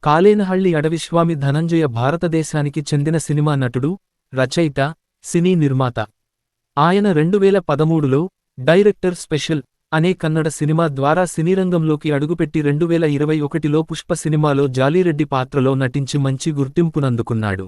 కాలేనహళ్లి అడవిస్వామి ధనంజయ భారతదేశానికి చెందిన సినిమా నటుడు, రచయిత, సినీ నిర్మాత. ఆయన 2013లో డైరెక్టర్ స్పెషల్ అనే కన్నడ సినిమా ద్వారా సినీరంగంలోకి అడుగుపెట్టి 2021లో పుష్ప సినిమాలో జాలీరెడ్డి పాత్రలో నటించి మంచి గుర్తింపునందుకున్నాడు.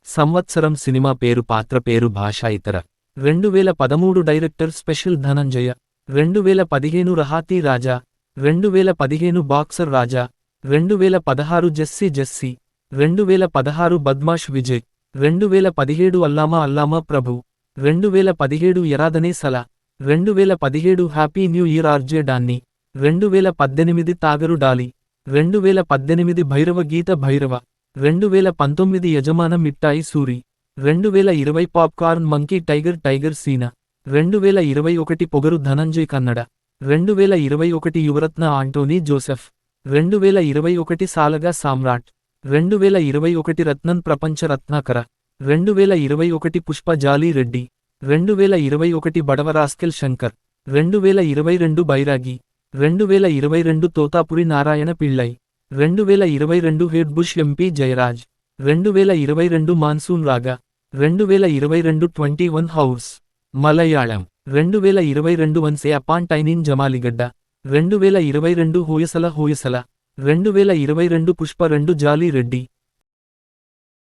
సంవత్సరం సినిమా పేరు పాత్ర పేరు భాష ఇతర. 2013 డైరెక్టర్ స్పెషల్ ధనంజయ, 2015 రహాతీ Raja, 2015 boxer Raja, 2016 Jessie Jessie, 2016 Badmaash Vijay, 2017 Allama Allama Prabhu, 2017 Eradane Sala, 2017 happy new year RJ Danny, 2018 Tagaru Daali, 2018 Bhairava Geetha Bhairava, 2019 Yajamana Mittai Soori, 2020 popcorn monkey tiger tiger Seena, 2021 Pogaru Dhananjay Kannada, 2021 Yuvarathnaa Antony Joseph, 2021 Salaga Samrat, 2021 Rathnan Prapancha Rathnakara, 2021 Pushpa Jolly Reddy, 2021 బడవ rascal Shankar, 2022 బైరాగి, 2022 Totapuri Narayana Pillai, 2022 head bush MP Jayaraj, 2022 monsoon రాగా, 2022 21 హౌస్, మలయాళం, 2022 వన్సే అపాన్ టైనిన్ జమాలిగడ్డ, 2022 హోయసల హోయసల, 2022 పుష్ప 2 జాలీ రెడ్డి.